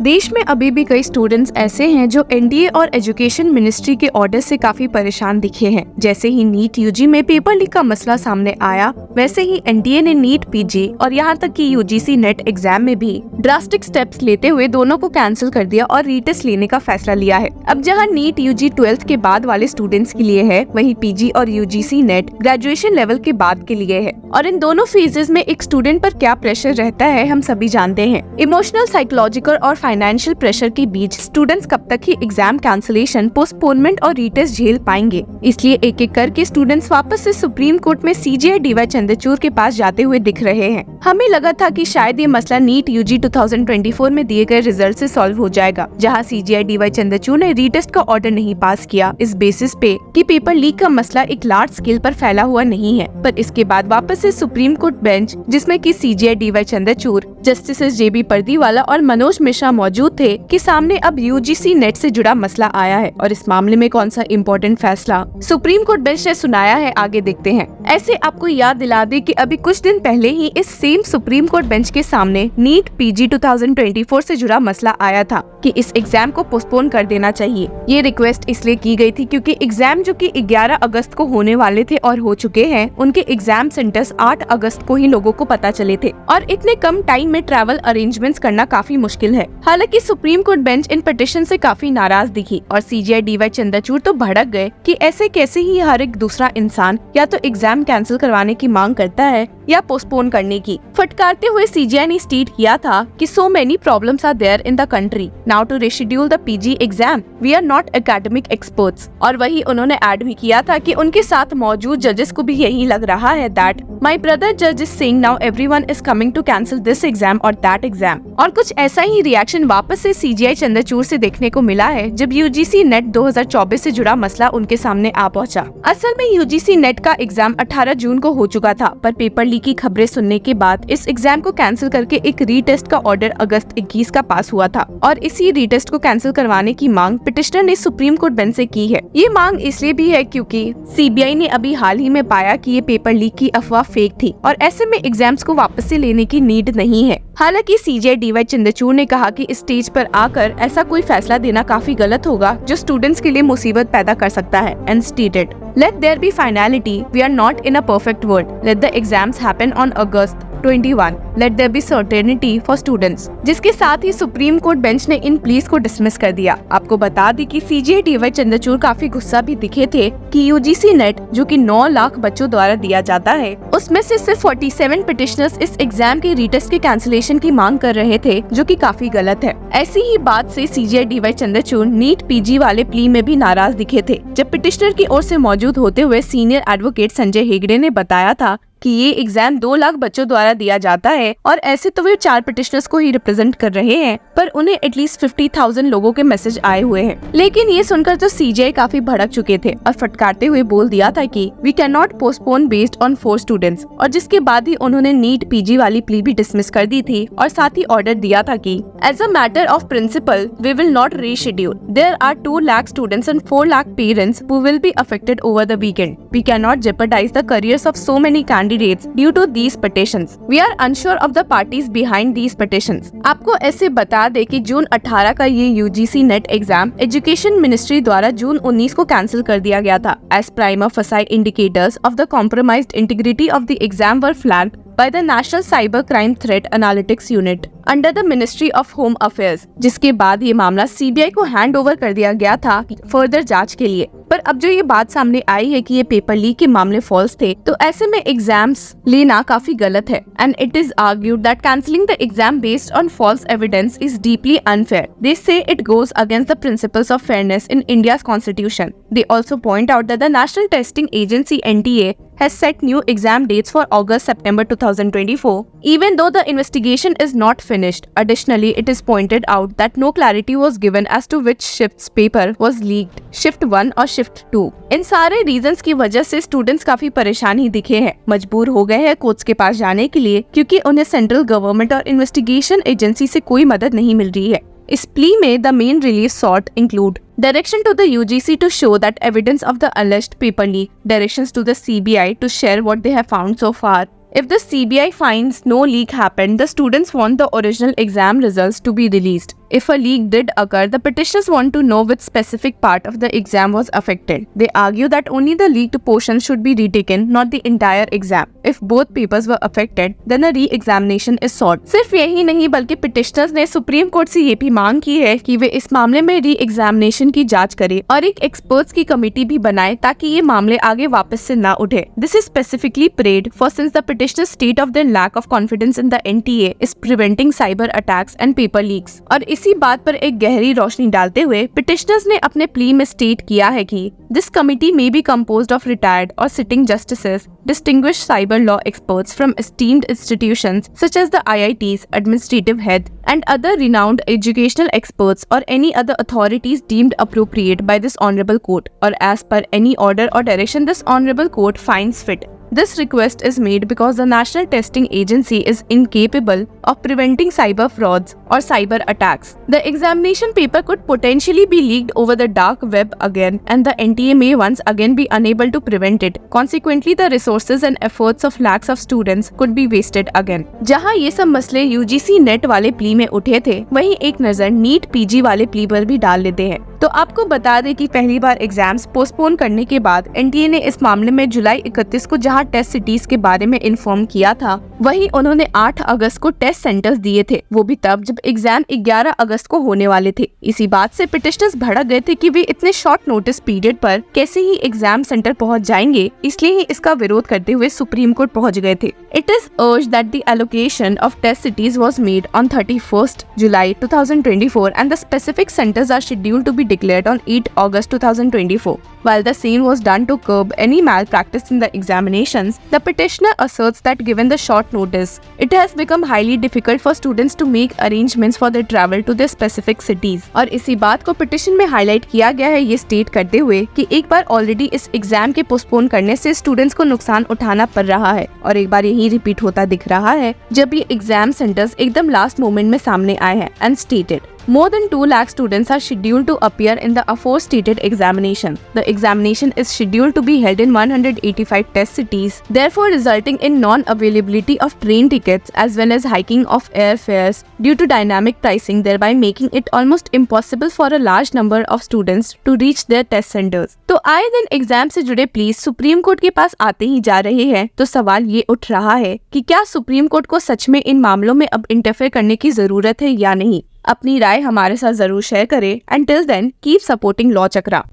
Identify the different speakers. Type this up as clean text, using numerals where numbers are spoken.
Speaker 1: देश में अभी भी कई स्टूडेंट्स ऐसे हैं जो एनडीए और एजुकेशन मिनिस्ट्री के ऑर्डर से काफी परेशान दिखे हैं। जैसे ही नीट यूजी में पेपर लीक का मसला सामने आया, वैसे ही एनडीए ने नीट पीजी और यहाँ तक कि यूजीसी नेट एग्जाम में भी ड्रास्टिक स्टेप्स लेते हुए दोनों को कैंसिल कर दिया और रीटेस्ट लेने का फैसला लिया है। अब जहाँ नीट यूजी 12th के बाद वाले स्टूडेंट्स के लिए है, वहीं पीजी और यूजीसी नेट ग्रेजुएशन लेवल के बाद के लिए है। और इन दोनों फेजेस में एक स्टूडेंट पर क्या प्रेशर रहता है हम सभी जानते हैं। इमोशनल, साइकोलॉजिकल और फाइनेंशियल प्रेशर के बीच स्टूडेंट्स कब तक ही एग्जाम कैंसिलेशन, पोस्टपोनमेंट और रीटेस्ट झेल पाएंगे। इसलिए एक एक करके स्टूडेंट्स वापस से सुप्रीम कोर्ट में सीजेआई डीवाई चंद्रचूड़ के पास जाते हुए दिख रहे हैं। हमें लगा था कि शायद ये मसला नीट यूजी 2024 में दिए गए रिजल्ट से सॉल्व हो जाएगा, जहां सीजेआई डीवाई चंद्रचूड़ ने रीटेस्ट का ऑर्डर नहीं पास किया इस बेसिस पे कि पेपर लीक का मसला एक लार्ज स्केल पर फैला हुआ नहीं है। पर इसके बाद वापस से सुप्रीम कोर्ट बेंच, जिसमें कि सीजेआई डीवाई चंद्रचूड़, जस्टिस जेबी पर्दीवाला और मनोज मिश्रा मौजूद थे, कि सामने अब यूजीसी नेट से जुड़ा मसला आया है और इस मामले में कौन सा इम्पोर्टेंट फैसला सुप्रीम कोर्ट बेंच ने सुनाया है, आगे देखते हैं। ऐसे आपको याद दिला दे कि अभी कुछ दिन पहले ही इस सेम सुप्रीम कोर्ट बेंच के सामने नीट पीजी 2024 से जुड़ा मसला आया था कि इस एग्जाम को पोस्टपोन कर देना चाहिए। ये रिक्वेस्ट इसलिए की गई थी क्योंकि एग्जाम जो कि 11 अगस्त को होने वाले थे और हो चुके हैं, उनके एग्जाम सेंटर्स 8 अगस्त को ही लोगों को पता चले थे और इतने कम टाइम में ट्रैवल अरेंजमेंट्स करना काफी मुश्किल है। हालांकि सुप्रीम कोर्ट बेंच इन पिटीशन से काफी नाराज दिखी और सीजेआई डीवाई चंद्रचूड़ तो भड़क गए कि ऐसे कैसे ही हर एक दूसरा इंसान या तो एग्जाम कैंसिल करवाने की मांग करता है या पोस्टपोन करने की। फटकारते हुए सीजेआई ने स्टेट किया था कि so many problems are there in the country now to reschedule the PG exam, we are not academic experts. और वही उन्होंने ऐड भी किया था कि उनके साथ मौजूद जजेस को भी यही लग रहा है दैट माय ब्रदर जज is saying now everyone is coming to cancel this exam और दैट एग्जाम। और कुछ ऐसा ही रिएक्शन वापस से सीजेआई चंद्रचूड़ से देखने को मिला है जब यूजीसी नेट 2024 से जुड़ा मसला उनके सामने आ पहुंचा। असल में यूजीसी नेट का एग्जाम 18 जून को हो चुका था, पर पेपर लीक की खबरें सुनने के बाद इस एग्जाम को कैंसिल करके एक रीटेस्ट का ऑर्डर अगस्त 21 का पास हुआ था और इसी रीटेस्ट को कैंसिल करवाने की मांग पिटिशनर ने सुप्रीम कोर्ट बेंच से की है। ये मांग इसलिए भी है क्योंकि सीबीआई ने अभी हाल ही में पाया कि ये पेपर लीक की अफवाह फेक थी और ऐसे में एग्जाम्स को वापस से लेने की नीड नहीं है। हालांकि सीजेआई डीवाई चंद्रचूड़ ने कहा कि इस स्टेज पर आकर ऐसा कोई फैसला देना काफी गलत होगा जो स्टूडेंट्स के लिए मुसीबत पैदा कर सकता है and stated, Let there be finality. We are not in a perfect world. Let the exams happen on August 21. Let there be certainty for students. जिसके साथ ही सुप्रीम कोर्ट बेंच ने इन प्लीज को डिसमिस कर दिया। आपको बता दी कि CJI DY Chandrachud काफी गुस्सा भी दिखे थे कि यूजीसी नेट जो कि 9 लाख बच्चों द्वारा दिया जाता है, उसमें से सिर्फ 47 पिटिशनर्स इस एग्जाम के रीटेस्ट के कैंसिलेशन की मांग कर रहे थे, जो कि काफी गलत है। ऐसी ही बात से CJI DY Chandrachud NEET PG वाले प्ली में भी नाराज दिखे थे, जब पिटिशनर की ओर से मौजूद होते हुए सीनियर एडवोकेट संजय हेगड़े ने बताया था कि ये एग्जाम 2 लाख बच्चों द्वारा दिया जाता है और ऐसे तो वे 4 पिटिशनर्स को ही रिप्रेजेंट कर रहे हैं, पर उन्हें एटलीस्ट 50,000 लोगों के मैसेज आए हुए हैं। लेकिन ये सुनकर तो सीजेआई काफी भड़क चुके थे और फटकारते हुए बोल दिया था कि we can not postpone based on 4 students, और जिसके बाद ही उन्होंने नीट पीजी वाली प्ली भी डिसमिस कर दी थी और साथ ही ऑर्डर दिया था कि as a matter of principle we will not reschedule. There are 2 lakh students and 4 lakh parents who will be affected over the weekend. We can not jeopardize the careers of so many candidates due to these petitions. We are unsure of the parties behind these petitions. आपको ऐसे बता दे कि जून 18 का ये UGC net exam education ministry द्वारा जून 19 को cancel कर दिया गया था, as prima facie indicators of the compromised integrity of the exam were flagged by the National Cyber Crime Threat Analytics Unit under the Ministry of Home Affairs, जिसके बाद ये मामला सीबीआई को हैंड ओवर कर दिया गया था फर्दर जांच के लिए। पर अब जो ये बात सामने आई है कि ये पेपर लीक के मामले फॉल्स थे, तो ऐसे में एग्जाम्स लेना काफी गलत है and it is argued that cancelling the exam based on false evidence is deeply unfair. They say it goes against the principles of fairness in India's constitution. They also point out that the National Testing Agency (NTA) has set new exam dates for August-September 2024, even though the investigation is not finished. Additionally, it is pointed out that no clarity was given as to which shift's paper was leaked, Shift 1 और Shift 2. इन सारे reasons की वजह से students काफी परेशान ही दिखे हैं, मजबूर हो गए हैं कोर्ट्स के पास जाने के लिए, क्योंकि उन्हें सेंट्रल गवर्नमेंट और इन्वेस्टिगेशन एजेंसी से कोई मदद नहीं मिल रही है। इस प्ली में the main relief sought include direction to the UGC to show that evidence of the alleged paper leak, directions to the CBI to share what they have found so far. If the CBI finds no leak happened, the students want the original exam results to be released. If a leak did occur, the petitioners want to know which specific part of the exam was affected. They argue that only the leaked portion should be retaken, not the entire exam. If both papers were affected, then a re-examination is sought. सिर्फ यही नहीं बल्कि petitioners ने supreme court से ये भी मांग की है कि वे इस मामले में री-एग्जामिनेशन की जांच करे और एक एक्सपर्ट्स की कमेटी भी बनाए ताकि ये मामले आगे वापस से ना उठे. This is specifically prayed for since the petitioners state of their lack of confidence in the NTA is preventing cyber attacks and paper leaks. और इसी बात पर एक गहरी रोशनी डालते हुए पिटिशनर्स ने अपने प्ली में स्टेट किया है कि this committee may be composed of retired or sitting justices, distinguished cyber law experts from esteemed institutions such as the IIT's administrative head and other renowned educational experts or any other authorities deemed appropriate by this honorable court or as per any order or direction this honorable court finds fit. This request is made because the National Testing Agency is incapable of preventing cyber frauds or cyber attacks. The examination paper could potentially be leaked over the dark web again and the NTA may once again be unable to prevent it. Consequently, the resources and efforts of lakhs of students could be wasted again. जहाँ ये सब मसले UGC net वाले plea में उठे थे, वहीं एक नजर नीट PG वाले प्ली पर भी डाल लेते हैं. तो आपको बता दें कि पहली बार एग्जाम्स पोस्टपोन करने के बाद NTA ने इस मामले में जुलाई 31 को जहां टेस्ट सिटीज के बारे में इन्फॉर्म किया था, वहीं उन्होंने 8 अगस्त को टेस्ट सेंटर्स दिए थे, वो भी तब जब एग्जाम 11 अगस्त को होने वाले थे. इसी बात से पिटिशनर्स भड़क गए थे कि वे इतने शॉर्ट नोटिस पीरियड पर कैसे ही एग्जाम सेंटर पहुंच जाएंगे, इसलिए ही इसका विरोध करते हुए सुप्रीम कोर्ट पहुंच गए थे. It is urged that the allocation of test cities was made on 31st July 2024 and the specific centers are scheduled to be declared on 8 August 2024. While the same was done to curb any malpractice in the examinations, the petitioner asserts that given the short notice, it has become highly difficult for students to make arrangements for their travel to their specific cities. और इसी बात को petition में highlight किया गया है ये state करते हुए कि एक बार ऑलरेडी इस एग्जाम के पोस्टपोन करने से स्टूडेंट्स को नुकसान उठाना पड़ रहा है और एक बार यही रिपीट होता दिख रहा है जब ये एग्जाम सेंटर्स एकदम लास्ट मोमेंट में सामने आए हैं. And stated more than 2 lakh students are scheduled to appear in the aforestated examination. The examination is scheduled to be held in 185 test cities, therefore resulting in non-availability of train tickets as well as hiking of airfares due to dynamic pricing, thereby making it almost impossible for a large number of students to reach their test centers. तो आए दिन exam से जुड़े please supreme court के पास आते ही जा रहे हैं, तो सवाल ये उठ रहा है कि क्या सुप्रीम कोर्ट को सच में इन मामलों में अब इंटरफेयर करने की जरूरत है या नहीं. अपनी राय हमारे साथ जरूर शेयर करें. And till then keep supporting Law chakra.